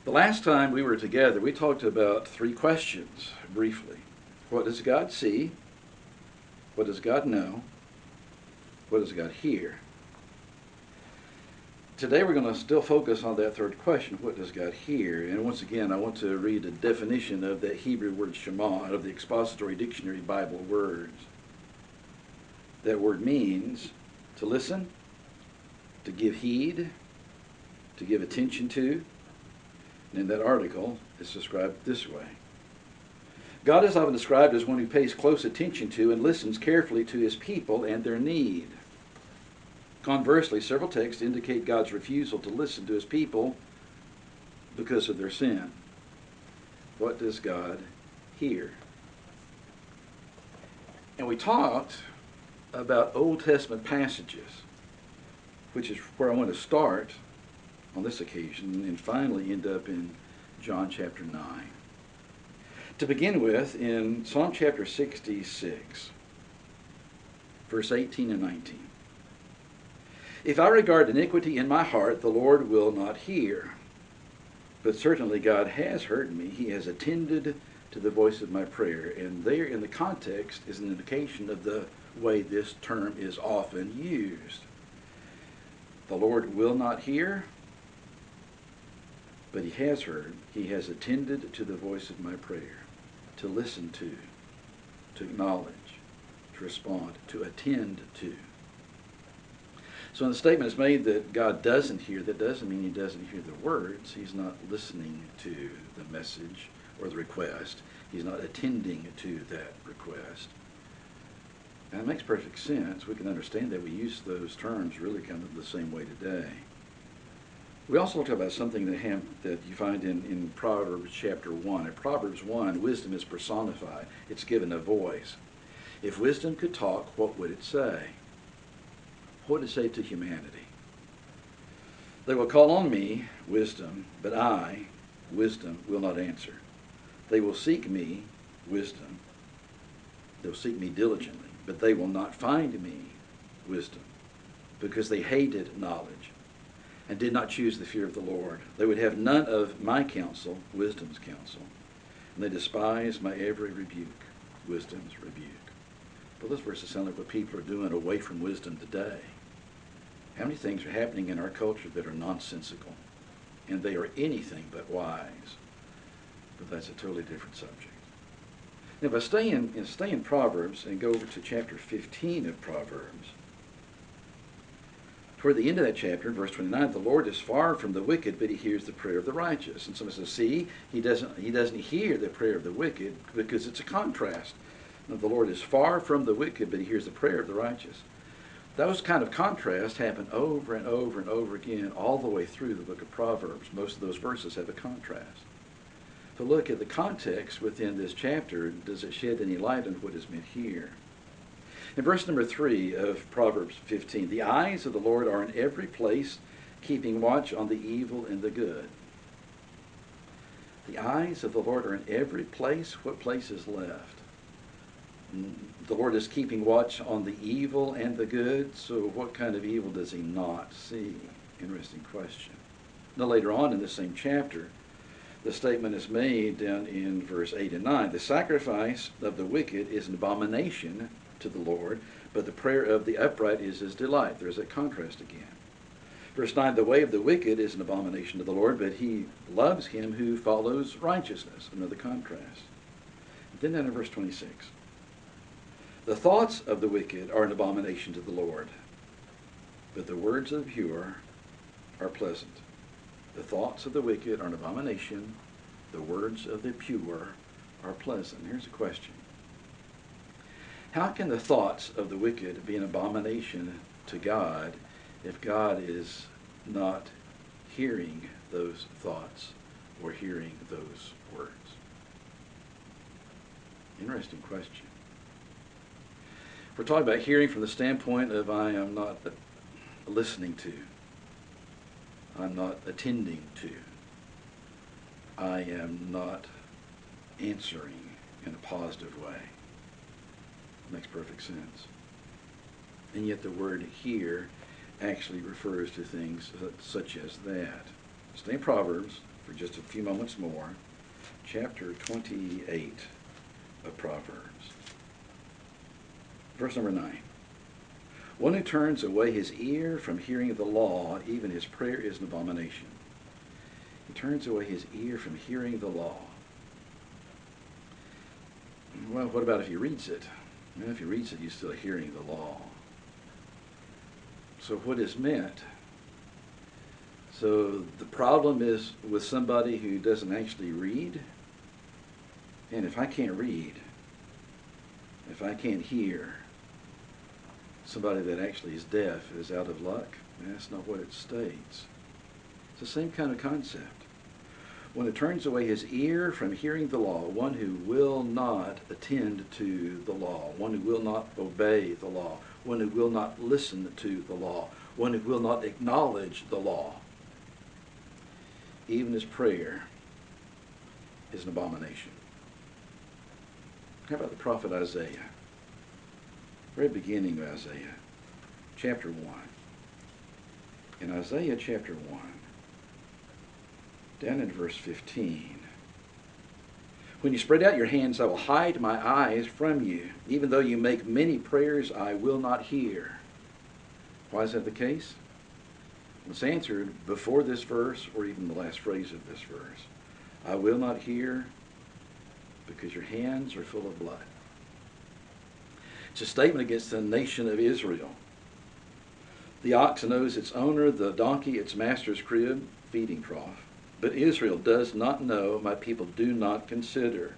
The last time we were together, we talked about three questions briefly. What does God see? What does God know? What does God hear? Today we're going to still focus on that third question, what does God hear? And once again, I want to read a definition of that Hebrew word Shema out of the Expository Dictionary Bible Words. That word means to listen, to give heed, to give attention to. And in that article, it's described this way. God is often described as one who pays close attention to and listens carefully to his people and their need. Conversely, several texts indicate God's refusal to listen to his people because of their sin. What does God hear? And we talked about Old Testament passages, which is where I want to start on this occasion and finally end up in John chapter 9. To begin with, in Psalm chapter 66, verse 18 and 19. If I regard iniquity in my heart, the Lord will not hear. But certainly God has heard me. He has attended to the voice of my prayer. And there in the context is an indication of the way this term is often used. The Lord will not hear, but he has heard. He has attended to the voice of my prayer. To listen to acknowledge, to respond, to attend to. So when the statement is made that God doesn't hear, that doesn't mean he doesn't hear the words. He's not listening to the message or the request. He's not attending to that request. And it makes perfect sense. We can understand that we use those terms really kind of the same way today. We also talked about something that you find in Proverbs chapter 1. In Proverbs 1, wisdom is personified. It's given a voice. If wisdom could talk, what would it say? What would it say to humanity? They will call on me, wisdom, but I, wisdom, will not answer. They will seek me, wisdom. They'll seek me diligently, but they will not find me, wisdom, because they hated knowledge and did not choose the fear of the Lord. They would have none of my counsel, wisdom's counsel, and they despise my every rebuke, wisdom's rebuke. But those verses sound like what people are doing away from wisdom today. How many things are happening in our culture that are nonsensical, and they are anything but wise? But that's a totally different subject. Now, if I stay in Proverbs and go over to chapter 15 of Proverbs, toward the end of that chapter, verse 29, the Lord is far from the wicked, but he hears the prayer of the righteous. And someone says, see, he doesn't hear the prayer of the wicked because it's a contrast. Now, the Lord is far from the wicked, but he hears the prayer of the righteous. Those kind of contrasts happen over and over and over again all the way through the book of Proverbs. Most of those verses have a contrast. To look at the context within this chapter, does it shed any light on what is meant here? In verse number 3 of Proverbs 15, the eyes of the Lord are in every place, keeping watch on the evil and the good. The eyes of the Lord are in every place. What place is left? The Lord is keeping watch on the evil and the good, so what kind of evil does he not see? Interesting question. Now later on in the same chapter, the statement is made down in verse 8 and 9. The sacrifice of the wicked is an abomination to the Lord, but the prayer of the upright is his delight. There's that contrast again. Verse 9, the way of the wicked is an abomination to the Lord, but he loves him who follows righteousness. Another contrast. Then down in verse 26. The thoughts of the wicked are an abomination to the Lord, but the words of the pure are pleasant. The thoughts of the wicked are an abomination. The words of the pure are pleasant. Here's a question. How can the thoughts of the wicked be an abomination to God if God is not hearing those thoughts or hearing those words? Interesting question. We're talking about hearing from the standpoint of I am not listening to. I'm not attending to. I am not answering in a positive way. Makes perfect sense. And yet the word hear actually refers to things such as that. Stay in Proverbs for just a few moments more. Chapter 28 of Proverbs. Verse number 9. One who turns away his ear from hearing the law, even his prayer is an abomination. He turns away his ear from hearing the law. Well, what about if he reads it? Well, if he reads it, he's still hearing the law. So what is meant? So the problem is with somebody who doesn't actually read. And if I can't read, if I can't hear, somebody that actually is deaf is out of luck. That's not what it states. It's the same kind of concept. One who turns away his ear from hearing the law, one who will not attend to the law, one who will not obey the law, one who will not listen to the law, one who will not acknowledge the law, even his prayer is an abomination. How about the prophet Isaiah? Very beginning of Isaiah, chapter 1. In Isaiah chapter 1, down in verse 15, when you spread out your hands, I will hide my eyes from you. Even though you make many prayers, I will not hear. Why is that the case? It's answered before this verse, or even the last phrase of this verse. I will not hear because your hands are full of blood. It's a statement against the nation of Israel. The ox knows its owner, the donkey its master's crib, feeding trough. But Israel does not know, my people do not consider.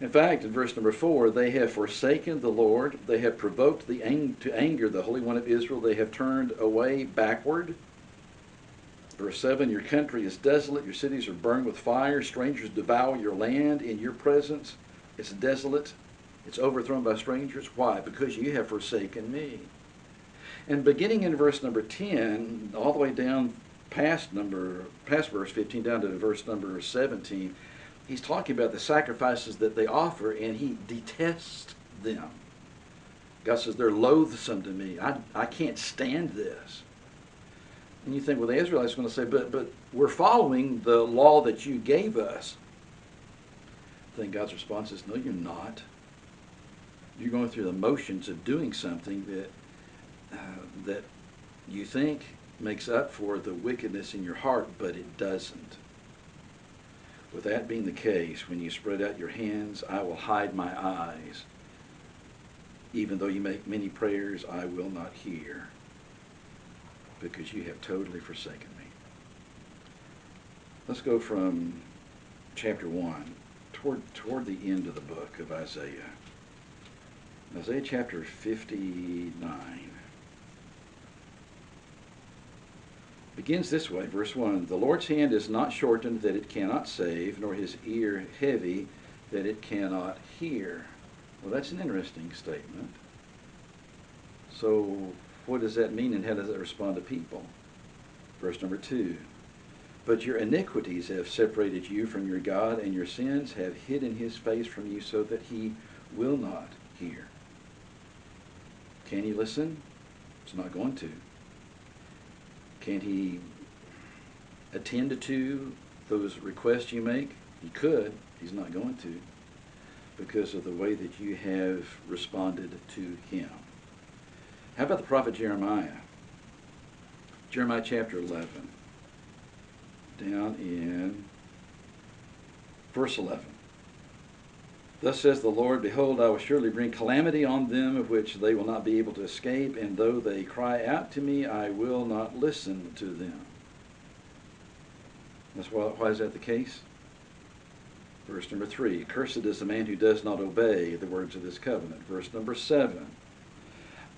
In fact, in verse number 4, they have forsaken the Lord, they have provoked to anger the Holy One of Israel, they have turned away backward. Verse 7, your country is desolate, your cities are burned with fire, strangers devour your land in your presence. It's desolate, it's overthrown by strangers. Why? Because you have forsaken me. And beginning in verse number 10, all the way down past verse 15 down to verse number 17, he's talking about the sacrifices that they offer, and he detests them. God says they're loathsome to me. I can't stand this. And you think, well, the Israelites are going to say, but we're following the law that you gave us. I think God's response is, no, you're not. You're going through the motions of doing something that you think makes up for the wickedness in your heart, but it doesn't. With that being the case, when you spread out your hands, I will hide my eyes. Even though you make many prayers, I will not hear, because you have totally forsaken me. Let's go from chapter 1 toward the end of the book of Isaiah. Isaiah chapter 59. Begins this way, verse 1, the Lord's hand is not shortened that it cannot save, nor his ear heavy that it cannot hear. Well, that's an interesting statement. So what does that mean, and how does it respond to people? Verse number 2, but your iniquities have separated you from your God, and your sins have hidden his face from you so that he will not hear. Can he listen? It's not going to. Can he attend to those requests you make? He could. He's not going to, because of the way that you have responded to him. How about the prophet Jeremiah? Jeremiah chapter 11, down in verse 11. Thus says the Lord, behold, I will surely bring calamity on them of which they will not be able to escape, and though they cry out to me, I will not listen to them. Why is that the case? Verse number 3, cursed is the man who does not obey the words of this covenant. Verse number 7,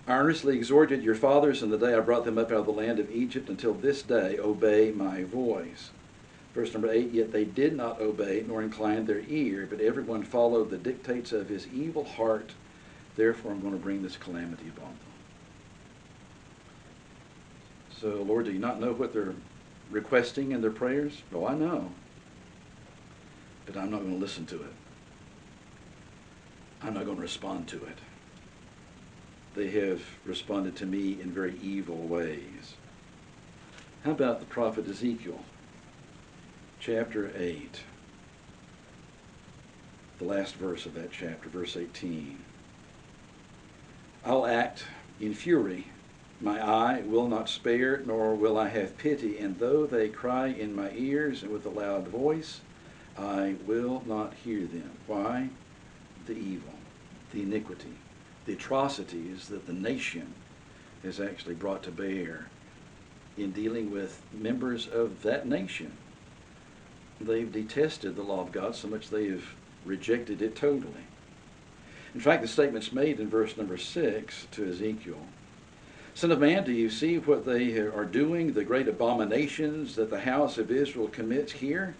I earnestly exhorted your fathers in the day I brought them up out of the land of Egypt until this day, obey my voice. Verse number 8, yet they did not obey nor incline their ear, but everyone followed the dictates of his evil heart. Therefore I'm going to bring this calamity upon them. So, Lord, do you not know what they're requesting in their prayers? Oh, I know. But I'm not going to listen to it. I'm not going to respond to it. They have responded to me in very evil ways. How about the prophet Ezekiel? chapter 8, the last verse of that chapter, verse 18. I'll act in fury. My eye will not spare, nor will I have pity. And though they cry in my ears and with a loud voice, I will not hear them. Why? The evil, the iniquity, the atrocities that the nation has actually brought to bear in dealing with members of that nation. They've detested the law of God so much they have rejected it totally. In fact, the statement's made in verse number 6 to Ezekiel. Son of man, do you see what they are doing, the great abominations that the house of Israel commits here,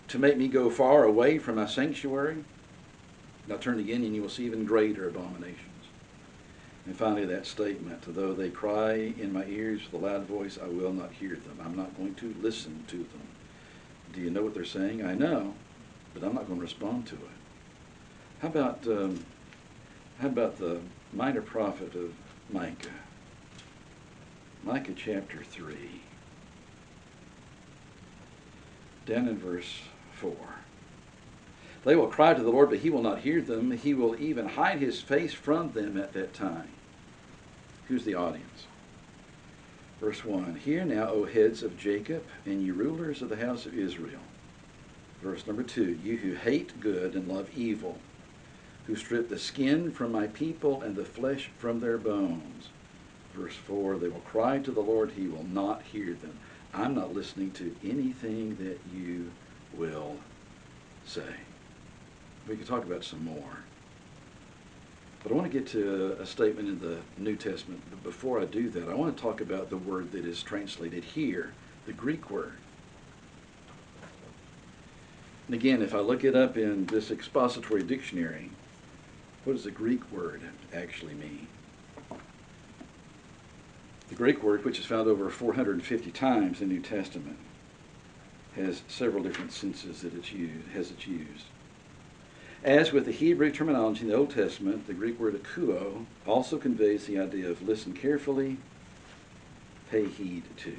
to make me go far away from my sanctuary? Now turn again and you will see even greater abominations. And finally that statement, though they cry in my ears with a loud voice, I will not hear them. I'm not going to listen to them. Do you know what they're saying? I know, but I'm not going to respond to it. How about the minor prophet of Micah? Micah chapter 3, down in verse 4. They will cry to the Lord, but he will not hear them. He will even hide his face from them at that time. Who's the audience? Verse 1. Hear now, O heads of Jacob, and you rulers of the house of Israel. Verse number 2. You who hate good and love evil, who strip the skin from my people and the flesh from their bones. Verse 4, they will cry to the Lord, he will not hear them. I'm not listening to anything that you will say. We could talk about some more. But I want to get to a statement in the New Testament. But before I do that, I want to talk about the word that is translated here, the Greek word. And again, if I look it up in this expository dictionary, what does the Greek word actually mean? The Greek word, which is found over 450 times in the New Testament, has several different senses that it's used. As with the Hebrew terminology in the Old Testament, the Greek word akuo also conveys the idea of listen carefully, pay heed to.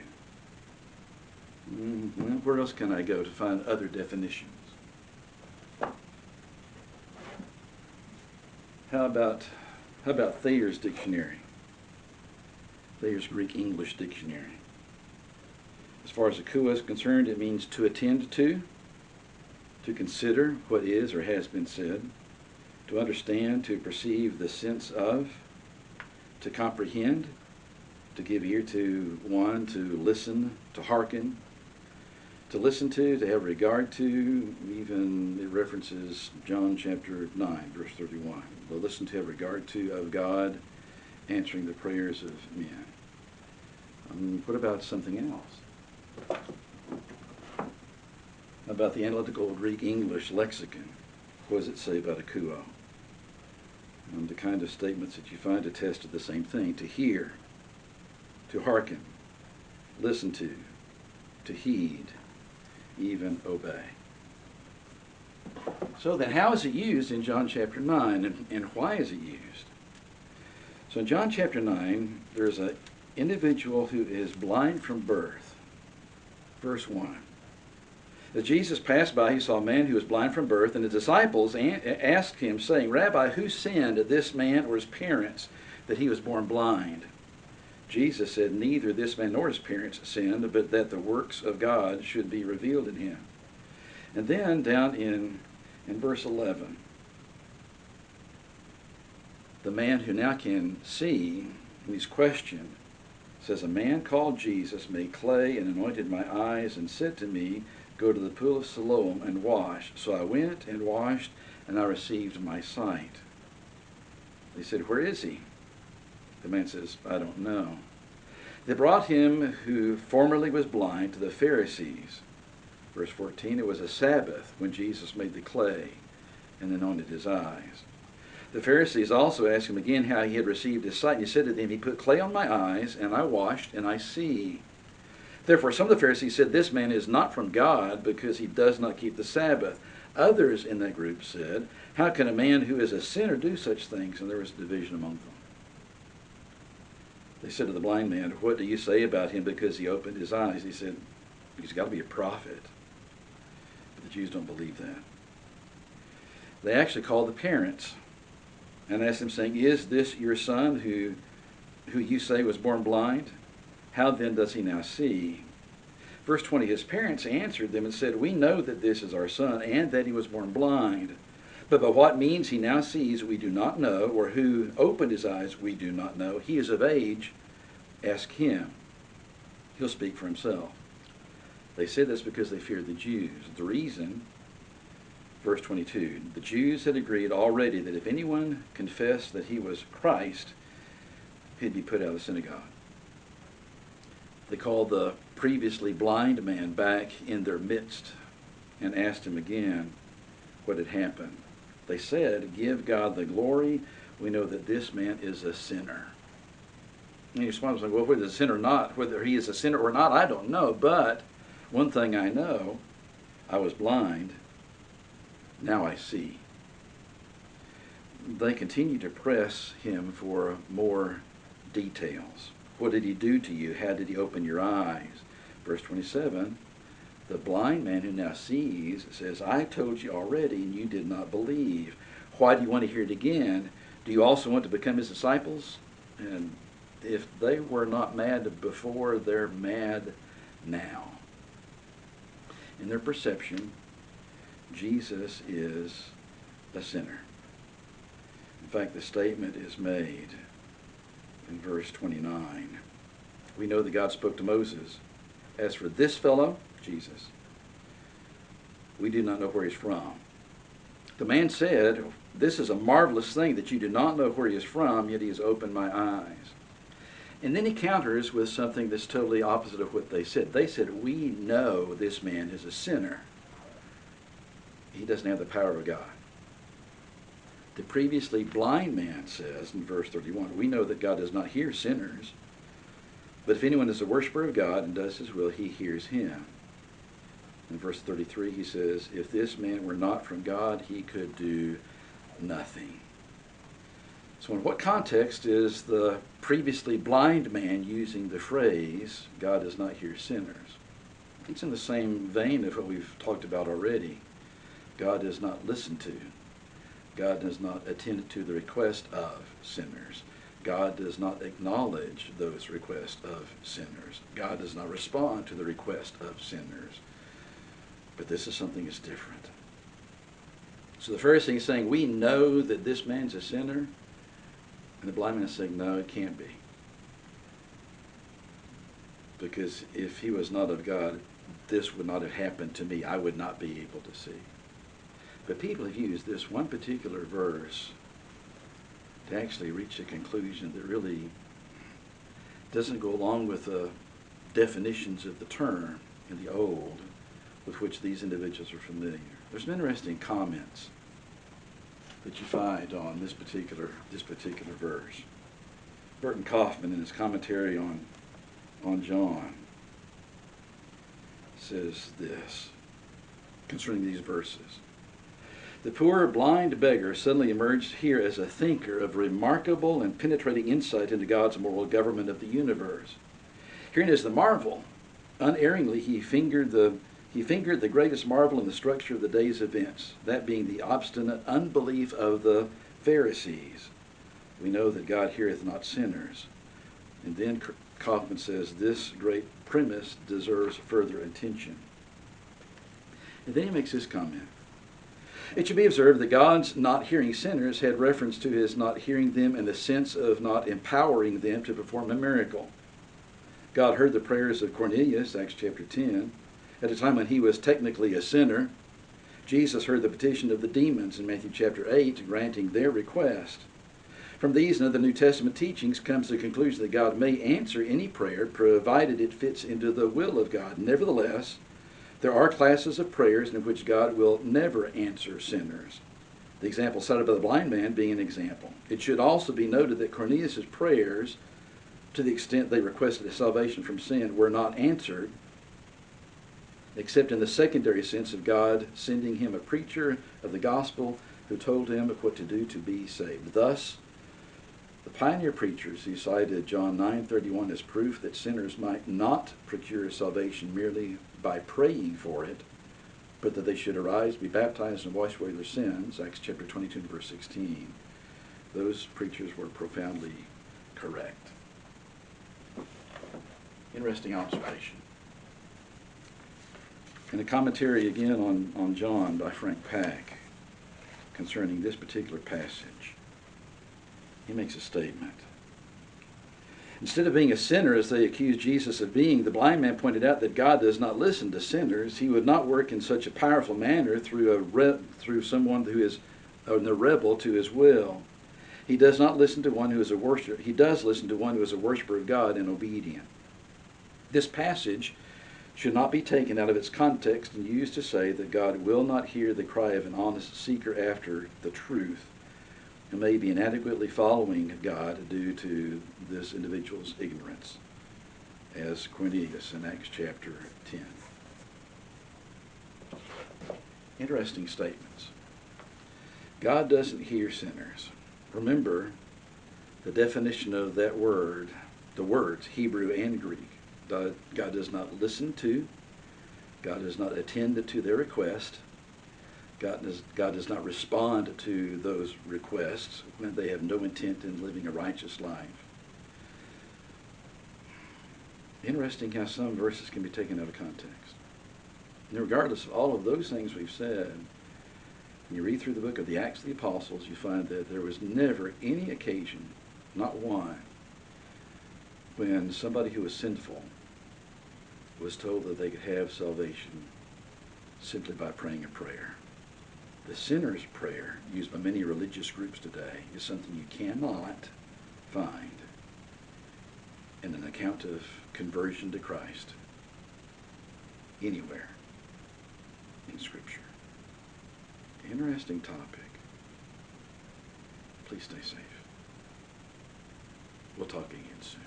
Where else can I go to find other definitions? How about Thayer's dictionary? Thayer's Greek English dictionary. As far as akuo is concerned, it means to attend to consider what is or has been said, to understand, to perceive the sense of, to comprehend, to give ear to one, to listen, to hearken, to listen to have regard to. Even it references John chapter 9, verse 31. To listen to, have regard to of God, answering the prayers of men. What about something else? How about the Analytical Greek English lexicon? What does it say about akuo? The kind of statements that you find attest to the same thing: to hear, to hearken, listen to heed, even obey. So then, how is it used in John chapter 9, and why is it used? So in John chapter 9, there's an individual who is blind from birth. Verse 1. As Jesus passed by, he saw a man who was blind from birth, and the disciples asked him, saying, Rabbi, who sinned, this man or his parents, that he was born blind? Jesus said, neither this man nor his parents sinned, but that the works of God should be revealed in him. And then down in verse 11, the man who now can see, and he's questioned, says, a man called Jesus made clay and anointed my eyes and said to me, go to the pool of Siloam and wash. So I went and washed, and I received my sight. They said, where is he? The man says, I don't know. They brought him who formerly was blind to the Pharisees. Verse 14, it was a Sabbath when Jesus made the clay and anointed his eyes. The Pharisees also asked him again how he had received his sight. And he said to them, he put clay on my eyes, and I washed, and I see. Therefore some of the Pharisees said, this man is not from God, because he does not keep the Sabbath. Others in that group said, how can a man who is a sinner do such things? And there was division among them. They said to the blind man, what do you say about him because he opened his eyes? He said, he's got to be a prophet. The Jews don't believe that. They actually called the parents and asked them, saying, "Is this your son who you say was born blind? How then does he now see?" Verse 20, his parents answered them and said, "We know that this is our son, and that he was born blind. But by what means he now sees we do not know, or who opened his eyes we do not know. He is of age. Ask him. He'll speak for himself." They said this because they feared the Jews. The reason, verse 22, the Jews had agreed already that if anyone confessed that he was Christ, he'd be put out of the synagogue. They called the previously blind man back in their midst and asked him again what had happened. They said, "Give God the glory. We know that this man is a sinner." And he responds, "Well, whether he's a sinner or not, whether he is a sinner or not, I don't know. But one thing I know, I was blind. Now I see." They continue to press him for more details. What did he do to you? How did he open your eyes? Verse 27, the blind man who now sees says, "I told you already, and you did not believe. Why do you want to hear it again? Do you also want to become his disciples?" And if they were not mad before, they're mad now. In their perception, Jesus is a sinner. In fact, the statement is made in verse 29. We know that God spoke to Moses, "As for this fellow," Jesus, "we do not know where he's from." The man said, "This is a marvelous thing that you do not know where he is from, yet he has opened my eyes." And then he counters with something that's totally opposite of what they said. They said, "We know this man is a sinner. He doesn't have the power of God." The previously blind man says in verse 31, "We know that God does not hear sinners, but if anyone is a worshiper of God and does his will, he hears him." In verse 33, he says, "If this man were not from God, he could do nothing." So in what context is the previously blind man using the phrase, "God does not hear sinners"? It's in the same vein of what we've talked about already. God does not listen to. God does not attend to the request of sinners. God does not acknowledge those requests of sinners. God does not respond to the request of sinners. But this is something that's different. So the Pharisee is saying, "We know that this man's a sinner." And the blind man is saying, "No, it can't be. Because if he was not of God, this would not have happened to me. I would not be able to see." But people have used this one particular verse to actually reach a conclusion that really doesn't go along with the definitions of the term in the Old with which these individuals are familiar. There's some interesting comments that you find on this particular verse. Burton Kaufman, in his commentary on John, says this concerning these verses: "The poor blind beggar suddenly emerged here as a thinker of remarkable and penetrating insight into God's moral government of the universe. Herein is the marvel. Unerringly, he fingered the greatest marvel in the structure of the day's events, that being the obstinate unbelief of the Pharisees. We know that God heareth not sinners." And then Kaufman says this great premise deserves further attention. And then he makes this comment: "It should be observed that God's not hearing sinners had reference to his not hearing them in the sense of not empowering them to perform a miracle. God heard the prayers of Cornelius, Acts chapter 10, at a time when he was technically a sinner. Jesus heard the petition of the demons in Matthew chapter 8, granting their request. From these and other New Testament teachings comes the conclusion that God may answer any prayer provided it fits into the will of God. Nevertheless, there are classes of prayers in which God will never answer sinners. The example cited by the blind man being an example. It should also be noted that Cornelius' prayers, to the extent they requested a salvation from sin, were not answered, except in the secondary sense of God sending him a preacher of the gospel who told him what to do to be saved. Thus, the pioneer preachers who cited John 9:31 as proof that sinners might not procure salvation merely by praying for it but that they should arise, be baptized, and wash away their sins, Acts chapter 22 and verse 16, those preachers were profoundly correct. Interesting observation. In a commentary again on John by Frank Pack concerning this particular passage, he makes a statement. Instead of being a sinner, as they accused Jesus of being, the blind man pointed out that God does not listen to sinners. He would not work in such a powerful manner through someone who is a rebel to his will. He does not listen to one who is a worshiper. He does listen to one who is a worshiper of God and obedient. This passage should not be taken out of its context and used to say that God will not hear the cry of an honest seeker after the truth, who may be inadequately following God due to this individual's ignorance, as Cornelius in Acts chapter 10. Interesting statements. God doesn't hear sinners. Remember the definition of that word, the words, Hebrew and Greek. God does not listen to, God does not attend to their request, God does not respond to those requests when they have no intent in living a righteous life. Interesting how some verses can be taken out of context. And regardless of all of those things we've said, when you read through the book of the Acts of the Apostles, you find that there was never any occasion, not one, when somebody who was sinful was told that they could have salvation simply by praying a prayer. The sinner's prayer, used by many religious groups today, is something you cannot find in an account of conversion to Christ anywhere in Scripture. Interesting topic. Please stay safe. We'll talk again soon.